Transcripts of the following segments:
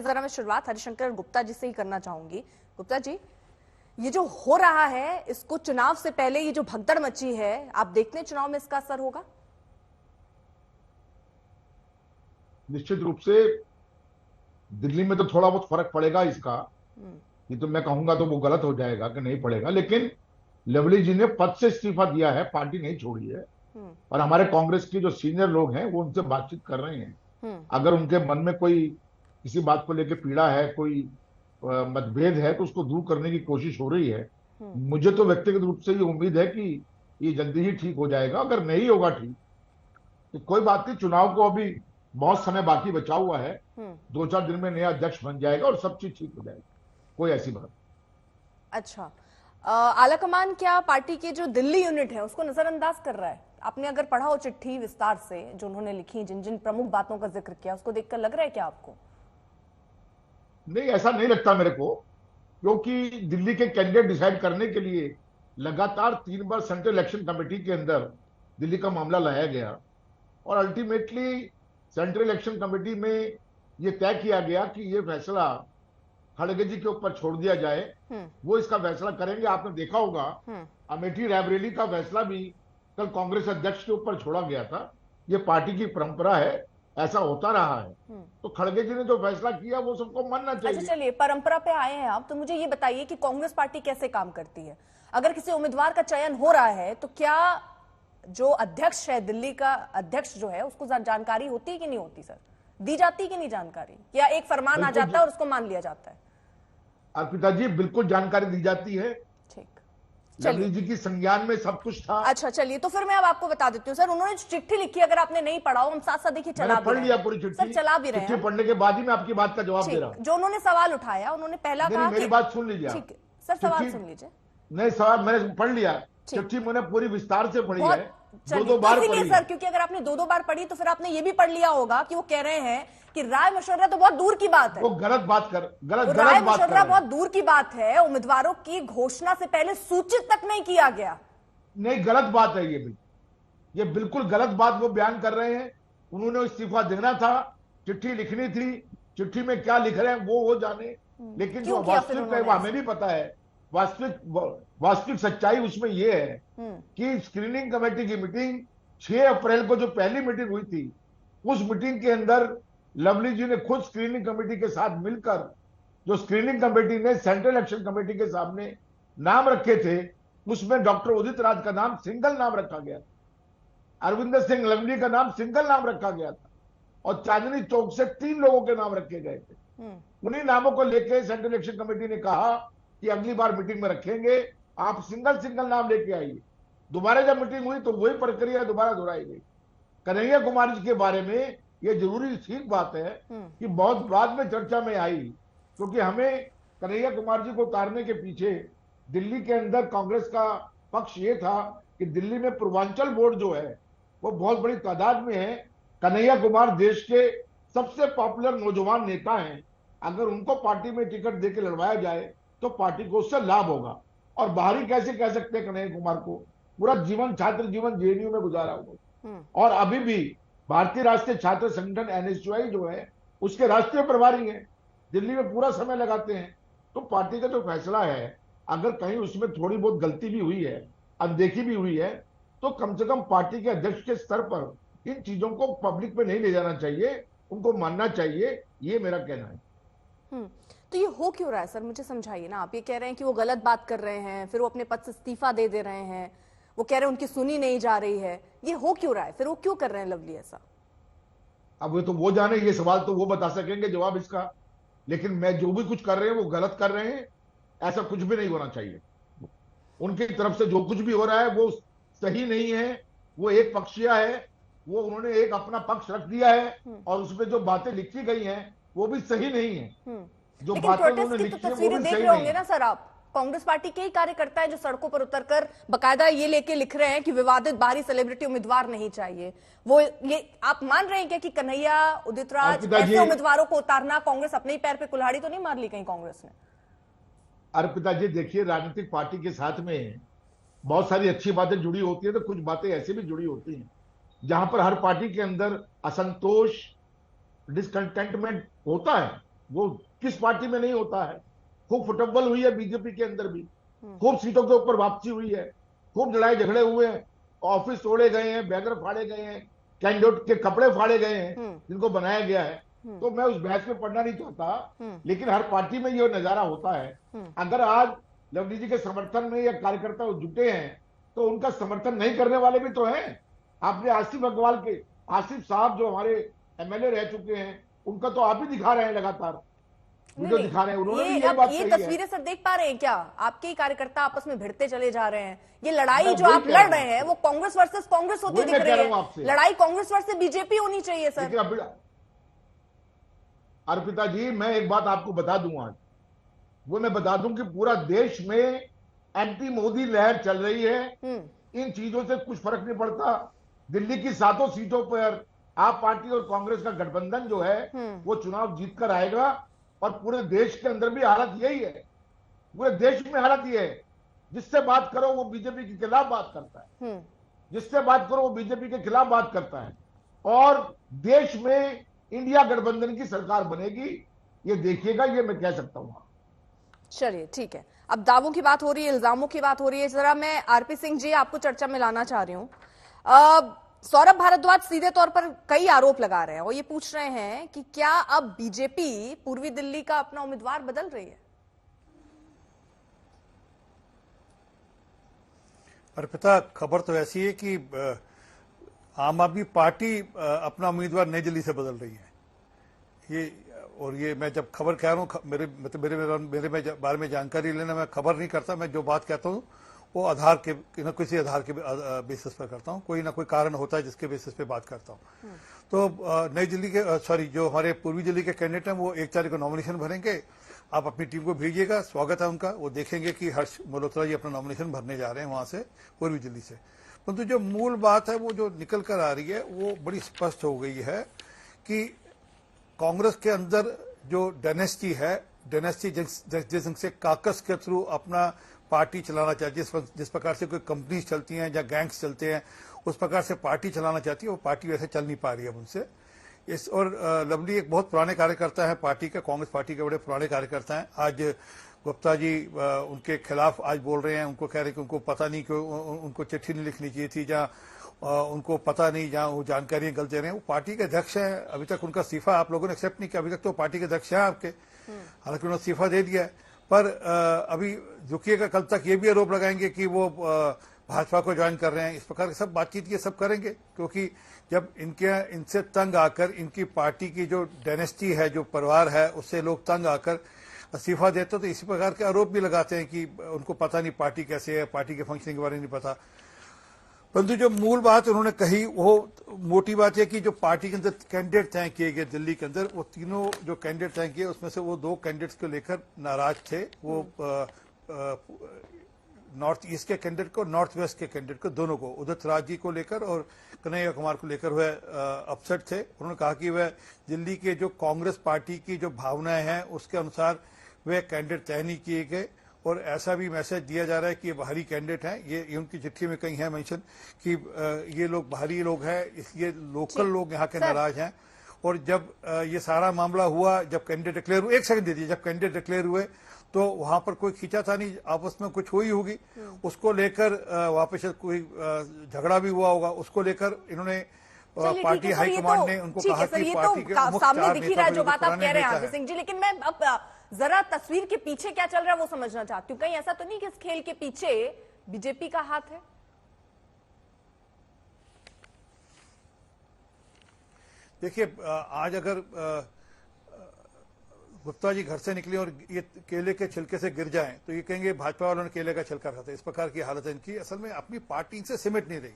जरा मैं शुरुआत हरिशंकर गुप्ता जी से ही करना चाहूंगी। गुप्ता जी, ये जो हो रहा है, इसको चुनाव से पहले ये जो भगदड़ मची है, आप देखते हैं चुनाव में इसका असर होगा? निश्चित रूप से दिल्ली में तो थोड़ा बहुत फर्क पड़ेगा इसका। ये तो मैं कहूंगा तो वो गलत हो जाएगा कि नहीं पड़ेगा, लेकिन लवली जी ने पद से इस्तीफा दिया है, पार्टी नहीं छोड़ी है। और हमारे कांग्रेस के जो सीनियर लोग हैं वो उनसे बातचीत कर रहे हैं। अगर उनके मन में कोई किसी बात को लेकर पीड़ा है, कोई मतभेद है, तो उसको दूर करने की कोशिश हो रही है। मुझे तो व्यक्तिगत रूप से ये उम्मीद है कि ये जल्दी ही ठीक हो जाएगा। अगर नहीं होगा ठीक तो कोई बात नहीं, चुनाव को अभी बहुत समय बाकी बचा हुआ है। 2-4 दिन में नया अध्यक्ष बन जाएगा और सब चीज ठीक हो जाएगी, कोई ऐसी बात। अच्छा, आलाकमान क्या पार्टी के जो दिल्ली यूनिट है उसको नजरअंदाज कर रहा है? आपने अगर पढ़ा हो चिट्ठी विस्तार से जो उन्होंने लिखी, जिन जिन प्रमुख बातों का जिक्र किया, उसको देखकर लग रहा है क्या आपको? नहीं, ऐसा नहीं लगता मेरे को, क्योंकि दिल्ली के कैंडिडेट डिसाइड करने के लिए लगातार 3 बार सेंट्रल इलेक्शन कमेटी के अंदर दिल्ली का मामला लाया गया और अल्टीमेटली सेंट्रल इलेक्शन कमेटी में यह तय किया गया कि यह फैसला खड़गे जी के ऊपर छोड़ दिया जाए। वो इसका फैसला करेंगे। आपने देखा होगा अमेठी रायबरेली का फैसला भी कल कांग्रेस अध्यक्ष के ऊपर छोड़ा गया था। ये पार्टी की परंपरा है, ऐसा होता रहा है। तो खड़गे जी ने जो फैसला किया वो सबको मानना चाहिए। अच्छा, चलिए परंपरा पे आए हैं आप, तो मुझे ये बताइए कि कांग्रेस पार्टी कैसे काम करती है? अगर किसी उम्मीदवार का चयन हो रहा है तो क्या जो अध्यक्ष है, दिल्ली का अध्यक्ष जो है, उसको जानकारी होती है कि नहीं होती सर? दी जाती है कि नहीं जानकारी, या एक फरमान आ जाता है और उसको मान लिया जाता है? अर्पिता जी, बिल्कुल जानकारी दी जाती है। ठीक, लवली जी की संज्ञान में सब कुछ था। अच्छा चलिए, तो फिर मैं अब आपको बता देती हूँ सर, उन्होंने चिट्ठी लिखी, अगर आपने नहीं पढ़ा हो, हम साथ साथ देखिए चला भी पढ़ लिया पूरी चिट्ठी सर, चला भी रहे हैं। चिट्ठी पढ़ने के बाद ही मैं आपकी बात का जवाब दे रहा हूँ। जो उन्होंने सवाल उठाया, उन्होंने पहला कहा, मेरी बात सुन लीजिए। ठीक सर, सवाल सुन लीजिए। नहीं, सवाल मैंने पढ़ लिया, चिट्ठी मैंने पूरी विस्तार से पढ़ी है, 2-2 बार पढ़ी सर, क्योंकि अगर आपने 2-2 बार पढ़ी तो फिर आपने ये भी पढ़ लिया होगा कि वो कह रहे हैं कि राय मशवरा तो बहुत दूर की बात है। वो गलत बात कर, गलत राय बात मशवरा बहुत दूर की बात है, उम्मीदवारों की घोषणा से पहले सूचित तक नहीं किया गया। नहीं, गलत बात है ये बिल्कुल गलत बात वो बयान कर रहे हैं। उन्होंने इस्तीफा देना था, चिट्ठी लिखनी थी, चिट्ठी में क्या लिख रहे हैं वो जाने, लेकिन जो वास्तविक है वो हमें भी पता है। वास्तविक सच्चाई उसमें ये है कि स्क्रीनिंग कमेटी की मीटिंग 6 अप्रैल को जो पहली मीटिंग हुई थी, उस मीटिंग के अंदर लवली जी ने खुद स्क्रीनिंग कमेटी के साथ मिलकर, जो स्क्रीनिंग कमेटी ने सेंट्रल इलेक्शन कमेटी के सामने नाम रखे थे, उसमें डॉक्टर उदित राज का नाम सिंगल नाम रखा गया था, अरविंदर सिंह लवली का नाम सिंगल नाम रखा गया था, और चांदनी चौक से 3 लोगों के नाम रखे गए थे। उन्हीं नामों को लेकर सेंट्रल इलेक्शन कमेटी ने कहा कि अगली बार मीटिंग में रखेंगे, आप सिंगल नाम लेके आइए। दोबारा जब मीटिंग हुई तो वही प्रक्रिया दोबारा दोहराई गई। कन्हैया कुमार जी के बारे में यह जरूरी ठीक बात है कि बहुत बाद में चर्चा में आई, क्योंकि हमें कन्हैया कुमार जी को उतारने के पीछे दिल्ली के अंदर कांग्रेस का पक्ष ये था कि दिल्ली में पूर्वांचल बोर्ड जो है वो बहुत बड़ी तादाद में है। कन्हैया कुमार देश के सबसे पॉपुलर नौजवान नेता हैं, अगर उनको पार्टी में टिकट देकर लड़वाया जाए तो पार्टी को उससे लाभ होगा। और बाहरी कैसे कह सकते हैं कन्हैया कुमार को? पूरा जीवन, छात्र जीवन जेएनयू में गुजारा हुआ, और अभी भी भारतीय राष्ट्रीय छात्र संगठन एनएसयूआई जो है उसके राष्ट्रीय प्रभारी हैं, दिल्ली में पूरा समय लगाते हैं। तो पार्टी का जो फैसला है, अगर कहीं उसमें थोड़ी बहुत गलती भी हुई है, अनदेखी भी हुई है, तो कम से कम पार्टी के अध्यक्ष के स्तर पर इन चीजों को पब्लिक में नहीं ले जाना चाहिए, उनको मानना चाहिए, ये मेरा कहना है। तो ये हो क्यों रहा है सर, मुझे समझाइए ना। आप ये कह रहे हैं कि वो गलत बात कर रहे हैं, फिर वो अपने पद से इस्तीफा दे रहे हैं, वो कह रहे हैं उनकी सुनी नहीं जा रही है, ये हो क्यों रहा है? फिर वो क्यों कर रहे हैं लवली ऐसा? अब तो वो जाने, ये सवाल तो वो बता सकेंगे जवाब इसका। लेकिन मैं जो भी कुछ कर रहे हैं वो गलत कर रहे हैं, ऐसा कुछ भी नहीं होना चाहिए। उनकी तरफ से जो कुछ भी हो रहा है वो सही नहीं है, वो एक पक्षीय है। वो उन्होंने एक अपना पक्ष रख दिया है, और उसमें जो बातें लिखी गई हैं वो भी सही नहीं है। जो बातें उन्होंने लिखी है वो भी सही नहीं है ना सर। आप कांग्रेस पार्टी के ही कार्यकर्ता है जो सड़कों पर उतरकर बकायदा ये लेके लिख रहे हैं कि विवादित बाहरी सेलिब्रिटी उम्मीदवार नहीं चाहिए। वो ये आप मान रहे हैं क्या कि कन्हैया, उदित राज ऐसे उम्मीदवारों को उतारना, कांग्रेस अपने ही पैर पे कुल्हाड़ी तो नहीं मार ली कहीं कांग्रेस ने? अर्पिता जी, देखिए, राजनीतिक पार्टी के साथ में बहुत सारी अच्छी बातें जुड़ी होती है, तो कुछ बातें ऐसी भी जुड़ी होती हैं जहां पर हर पार्टी के अंदर असंतोष, डिसकंटेंटमेंट होता है। वो किस पार्टी में नहीं होता है। खूब फुटबॉल हुई है बीजेपी के अंदर भी, खूब सीटों के ऊपर वापसी हुई है, खूब लड़ाई झगड़े हुए हैं, ऑफिस तोड़े गए हैं, बैनर फाड़े गए हैं, कैंडिडेट के कपड़े फाड़े गए हैं जिनको बनाया गया है। तो मैं उस बहस में पढ़ना नहीं चाहता, लेकिन हर पार्टी में ये नजारा होता है। अगर आज लवली जी के समर्थन में या कार्यकर्ता जुटे हैं, तो उनका समर्थन नहीं करने वाले भी तो हैं। आपने आसिफ अग्रवाल के, आसिफ साहब जो हमारे एमएलए रह चुके हैं, उनका तो आप ही दिखा रहे हैं लगातार, वीडियो दिखा रहे हैं, उन्होंने भी यही बात कही है। ये तस्वीरें सर देख पा रहे हैं क्या? आपके ही कार्यकर्ता आपस में भिड़ते चले जा रहे हैं। ये लड़ाई जो आप लड़ रहे हैं वो कांग्रेस वर्सेस कांग्रेस होती दिख रही है। लड़ाई कांग्रेस वर्सेस बीजेपी होनी चाहिए सर। अर्पिता जी, मैं एक बात आपको बता दूं, आज वो मैं बता दूं कि पूरा देश में एंटी मोदी लहर चल रही है। इन चीजों से कुछ फर्क नहीं पड़ता। दिल्ली की 7 सीटों पर आप पार्टी और कांग्रेस का गठबंधन जो है वो चुनाव जीत कर आएगा। और पूरे देश के अंदर भी हालत यही है, पूरे देश में हालत यह है, जिससे बात करो वो बीजेपी के खिलाफ बात करता है, जिससे बात करो वो बीजेपी के खिलाफ बात करता है। और देश में इंडिया गठबंधन की सरकार बनेगी, ये देखिएगा, ये मैं कह सकता हूं। चलिए ठीक है, अब दावों की बात हो रही है, इल्जामों की बात हो रही है, जरा मैं आरपी सिंह जी आपको चर्चा में लाना चाह रही हूं। सौरभ भारद्वाज सीधे तौर पर कई आरोप लगा रहे हैं और ये पूछ रहे हैं कि क्या अब बीजेपी पूर्वी दिल्ली का अपना उम्मीदवार बदल रही है? अर्पिता, खबर तो ऐसी है कि आम आदमी पार्टी अपना उम्मीदवार नई दिल्ली से बदल रही है। ये मैं जब खबर कह रहा हूँ, मेरे बारे में जानकारी लेना, मैं खबर नहीं करता। मैं जो बात कहता हूँ वो आधार के न किसी आधार के बेसिस पर करता हूँ। कोई ना कोई कारण होता है जिसके बेसिस पे बात करता हूँ। तो नई दिल्ली के जो हमारे पूर्वी दिल्ली के कैंडिडेट हैं वो 1 तारीख को नॉमिनेशन भरेंगे। आप अपनी टीम को भेजिएगा, स्वागत है उनका। वो देखेंगे कि हर्ष मल्होत्रा जी अपना नॉमिनेशन भरने जा रहे हैं वहां से, पूर्वी दिल्ली से। परंतु जो मूल बात है वो जो निकल कर आ रही है वो बड़ी स्पष्ट हो गई है कि कांग्रेस के अंदर जो डायनेस्टी है, डायनेस्टी जिससे काकस के थ्रू अपना पार्टी चलाना चाहती है, जिस प्रकार से कोई कंपनीज चलती हैं या गैंग्स चलते हैं, उस प्रकार से पार्टी चलाना चाहती है, वो पार्टी वैसे चल नहीं पा रही है उनसे। और लवली एक बहुत पुराने कार्यकर्ता है पार्टी के, कांग्रेस पार्टी के बड़े पुराने कार्यकर्ता हैं। आज गुप्ता जी उनके खिलाफ आज बोल रहे हैं, उनको कह रहे हैं कि उनको पता नहीं कि उनको चिट्ठी नहीं लिखनी चाहिए थी, जहाँ उनको पता नहीं, जहाँ वो जानकारियां गलत दे रहे हैं। वो पार्टी के अध्यक्ष हैं, अभी तक उनका इस्तीफा आप लोगों ने एक्सेप्ट नहीं किया। अभी तक तो पार्टी के अध्यक्ष हैं आपके, हालांकि उन्होंने इस्तीफा दे दिया है। पर अभी रुकिएगा, कल तक ये भी आरोप लगाएंगे कि वो भाजपा को ज्वाइन कर रहे हैं। इस प्रकार की सब बातचीत ये सब करेंगे, क्योंकि जब इनसे तंग आकर, इनकी पार्टी की जो डायनेस्टी है, जो परिवार है, उससे लोग तंग आकर इस्तीफा देते तो इसी प्रकार के आरोप भी लगाते हैं कि उनको पता नहीं पार्टी कैसे है, पार्टी के फंक्शनिंग के बारे में नहीं पता। परंतु जो मूल बात उन्होंने कही वो मोटी बात है कि जो पार्टी के अंदर कैंडिडेट तय किए गए दिल्ली के अंदर, वो तीनों जो कैंडिडेट तय किए उसमें से वो 2 कैंडिडेट्स को लेकर नाराज थे। वो नॉर्थ ईस्ट के कैंडिडेट को, नॉर्थ वेस्ट के कैंडिडेट को, दोनों को, उदित राज जी को लेकर और कन्हैया कुमार को लेकर वह अपसेट थे। उन्होंने कहा कि वह दिल्ली के जो कांग्रेस पार्टी की जो भावनाएं हैं उसके अनुसार वे कैंडिडेट तय नहीं किए गए। और ऐसा भी मैसेज दिया जा रहा है कि ये बाहरी कैंडिडेट हैं। ये उनकी चिट्ठी में कहीं है मेंशन कि ये लोग बाहरी लोग हैं, इसलिए लोकल लोग यहाँ के नाराज हैं। और जब ये सारा मामला हुआ, जब कैंडिडेट डिक्लेयर हुए, 1 सेकंड दीजिए, जब कैंडिडेट डिक्लेयर हुए तो वहां पर कोई खींचा नहीं, आपस में कुछ हुई होगी, उसको लेकर वापस कोई झगड़ा भी हुआ होगा, उसको लेकर इन्होंने पार्टी हाईकमांड ने उनको कहा कि पार्टी के सामने दिख ही रहा है जो बात आप कह रहे हैं आरपी सिंह जी। लेकिन मैं अब जरा तस्वीर के पीछे क्या चल रहा है वो समझना चाहती हूँ। कहीं ऐसा तो नहीं कि इस खेल के पीछे बीजेपी का हाथ है? देखिए, आज अगर गुप्ता जी घर से निकले और ये केले के छिलके से गिर जाएं तो ये कहेंगे भाजपा वालों ने केले का छिलका खाता। इस प्रकार की हालत है इनकी। असल में अपनी पार्टी इनसे सिमट नहीं रही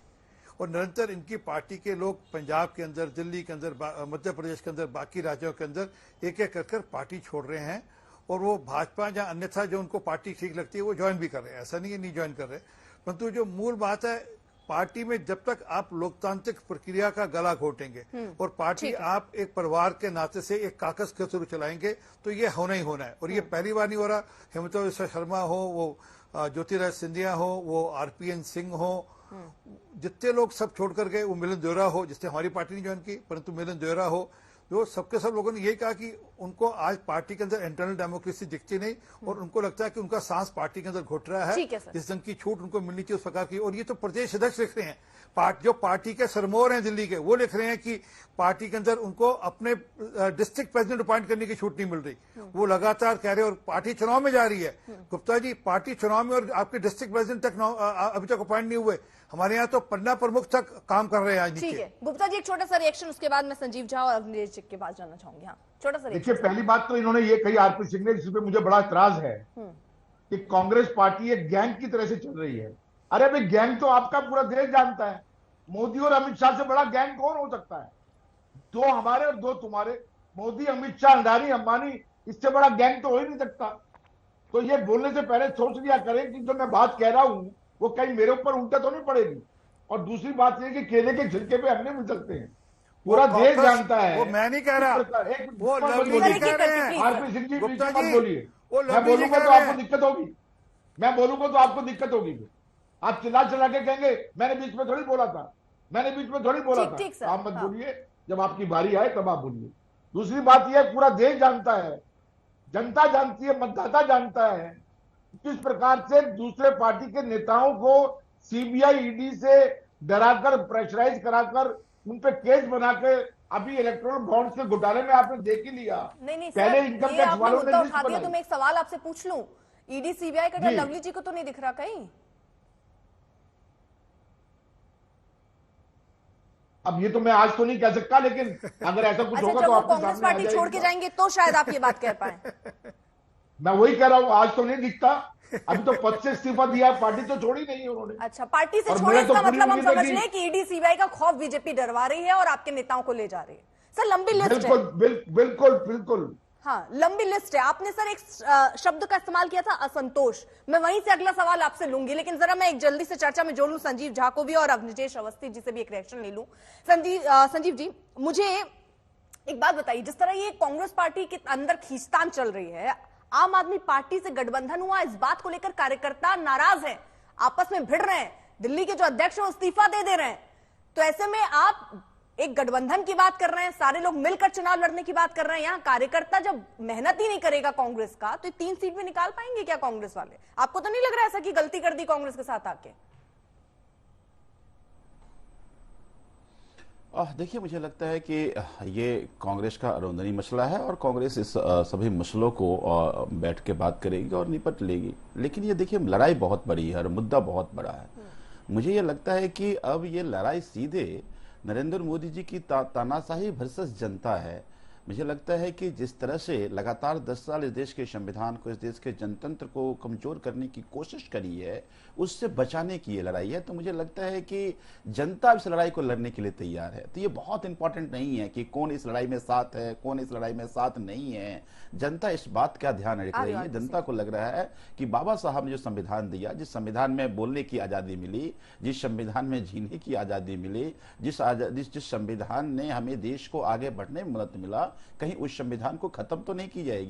और निरंतर इनकी पार्टी के लोग पंजाब के अंदर, दिल्ली के अंदर, मध्य प्रदेश के अंदर, बाकी राज्यों के अंदर एक एक कर पार्टी छोड़ रहे हैं और वो भाजपा या अन्यथा जो उनको पार्टी ठीक लगती है वो ज्वाइन भी कर रहे हैं। ऐसा नहीं है नहीं ज्वाइन कर रहे, परंतु जो मूल बात है पार्टी में जब तक आप लोकतांत्रिक प्रक्रिया का गला घोटेंगे और पार्टी आप एक परिवार के नाते से एक काकस के थ्रू चलाएंगे तो ये होना ही होना है। और ये पहली बार नहीं हो रहा। हेमंता बिस्वा शर्मा हो, वो ज्योतिराज सिंधिया हो, वो आरपीएन सिंह हो, जितने लोग सब छोड़ कर गए, वो मिलन देवरा हो जिसने हमारी पार्टी नहीं ज्वाइन की, परंतु मिलन देवरा हो, जो सबके सब लोगों ने यही कहा कि उनको आज पार्टी के अंदर इंटरनल डेमोक्रेसी दिखती नहीं और उनको लगता है कि उनका सांस पार्टी के अंदर घुट रहा है। ठीक है सर। जिस ढंग की छूट उनको मिलनी चाहिए उस प्रकार की। और ये तो प्रदेश अध्यक्ष लिख रहे हैं, जो पार्टी के सरमोर हैं दिल्ली के, वो लिख रहे हैं कि पार्टी के अंदर उनको अपने डिस्ट्रिक्ट प्रेसिडेंट अपॉइंट करने की छूट नहीं मिल रही। वो लगातार कह रहे हैं, और पार्टी चुनाव में जा रही है। गुप्ता जी, पार्टी चुनाव में और आपके डिस्ट्रिक्ट प्रेसिडेंट तक अभी तक अपॉइंट नहीं हुए। हमारे यहाँ तो पन्ना प्रमुख तक काम कर रहे हैं आज। ठीक है गुप्ता जी, एक छोटा सा रिएक्शन, उसके बाद मैं संजीव झा और अवनीश जी के पास जाना चाहूंगी। हाँ, छोटा सा देखिए, पहली बात तो इन्होंने ये कही आरपी सिंह ने, जिस पे मुझे बड़ा इतराज है कि कांग्रेस पार्टी एक गैंग की तरह से चल रही है। अरे भाई, गैंग तो आपका पूरा देश जानता है। मोदी और अमित शाह से बड़ा गैंग कौन हो सकता है? दो हमारे और दो तुम्हारे, मोदी, अमित शाह, अंडानी, अंबानी, इससे बड़ा गैंग तो हो ही नहीं सकता। तो ये बोलने से पहले सोच लिया करें कि जो मैं बात कह रहा हूं वो कहीं मेरे ऊपर उल्टा तो नहीं पड़ेगी। और दूसरी बात यह कि केले के छिलके पे हमने मिल सकते हैं, पूरा देश जानता है। वो मैं नहीं कह रहा, वो लवली जी कह रहे हैं। आरपी सिंह जी, गुप्ता मत जी, बोलिए। वो मैं लवली जी बोलूंगा कह तो रहे आपको हैं। दिक्कत होगी, मैं बोलूंगा तो आपको दिक्कत होगी। आप चिल्ला चिल्ला के कहेंगे मैंने बीच में थोड़ी बोला था, मैंने बीच में थोड़ी बोला ठीक था। सर, आप मत हाँ। बोलिए, जब आपकी बारी आए तब आप बोलिए। दूसरी बात यह, पूरा देश जानता है, जनता जानती है, मतदाता जानता है किस प्रकार से दूसरे पार्टी के नेताओं को सीबीआई, ईडी से डराकर, प्रेशराइज कराकर, उन पे केस बना के, अभी इलेक्ट्रल बॉन्ड्स के घोटाले में आपने देख ही लिया। नहीं पहले सर, इनकम ये टैक्स आपने वालों ने मुद्दा लिस्ट उठा दिया, बनाई। तो मैं एक सवाल आपसे पूछ लूं, ईडी सीबीआई का डर जी। लवली जी को तो नहीं दिख रहा कहीं? अब ये तो मैं आज तो नहीं कह सकता, लेकिन अगर ऐसा कुछ अच्छा, होगा जब तो वो आपके कांग्रेस सामने आ पार्टी छोड़ के जाएगा। जाएंगे तो शायद आप ये बात कह पाए। मैं वही कह रहा हूं, आज तो नहीं दिखता। अभी तो पद से इस्तीफा दिया, पार्टी तो छोड़ी नहीं है उन्होंने। अच्छा, पार्टी से और छोड़े, मेरा तो इसका पूरी मतलब हम उम्मीद है समझ कि- लें कि ईडी सीबीआई का खौफ बीजेपी डरवा रही है और आपके नेताओं को ले जा रही है। सर, लंबी लिस्ट है। बिल्कुल बिल्कुल बिल्कुल। हाँ, लंबी लिस्ट है। आपने सर एक शब्द का इस्तेमाल किया था, असंतोष। मैं वहीं से अगला सवाल आपसे लूंगी, लेकिन जरा मैं एक जल्दी से चर्चा में जोड़ लूं संजीव झा को भी और अवनीश अवस्थी जी से भी एक रिएक्शन ले लूं। संजीव जी, मुझे एक बात बताइए, जिस तरह ये कांग्रेस पार्टी के अंदर खींचतान चल रही है, आम आदमी पार्टी से गठबंधन हुआ, इस बात को लेकर कार्यकर्ता नाराज हैं, आपस में भिड़ रहे हैं, दिल्ली के जो अध्यक्ष हैं इस्तीफा दे रहे हैं। तो ऐसे में आप एक गठबंधन की बात कर रहे हैं, सारे लोग मिलकर चुनाव लड़ने की बात कर रहे हैं। यहां कार्यकर्ता जब मेहनत ही नहीं करेगा कांग्रेस का, तो 3 सीट भी निकाल पाएंगे क्या कांग्रेस वाले? आपको तो नहीं लग रहा ऐसा कि गलती कर दी कांग्रेस के साथ आके? देखिए, मुझे लगता है कि ये कांग्रेस का अरोंदनी मसला है और कांग्रेस इस सभी मसलों को बैठ के बात करेगी और निपट लेगी। लेकिन ये देखिए, लड़ाई बहुत बड़ी है और मुद्दा बहुत बड़ा है। मुझे ये लगता है कि अब ये लड़ाई सीधे नरेंद्र मोदी जी की तानाशाही वर्सेस जनता है। मुझे लगता है कि जिस तरह से लगातार 10 साल इस देश के संविधान को, इस देश के जनतंत्र को कमजोर करने की कोशिश करी है, उससे बचाने की ये लड़ाई है। तो मुझे लगता है कि जनता इस लड़ाई को लड़ने के लिए तैयार है। तो ये बहुत इंपॉर्टेंट नहीं है कि कौन इस लड़ाई में साथ है, कौन इस लड़ाई में साथ नहीं है। जनता इस बात का ध्यान रख रही है। जनता को लग रहा है कि बाबा साहब ने जो संविधान दिया, जिस संविधान में बोलने की आजादी मिली, जिस संविधान में जीने की आजादी मिली, जिस संविधान ने हमें देश को आगे बढ़ने में मदद मिला, कहीं उस संविधान को खत्म तो नहीं की जाएगी।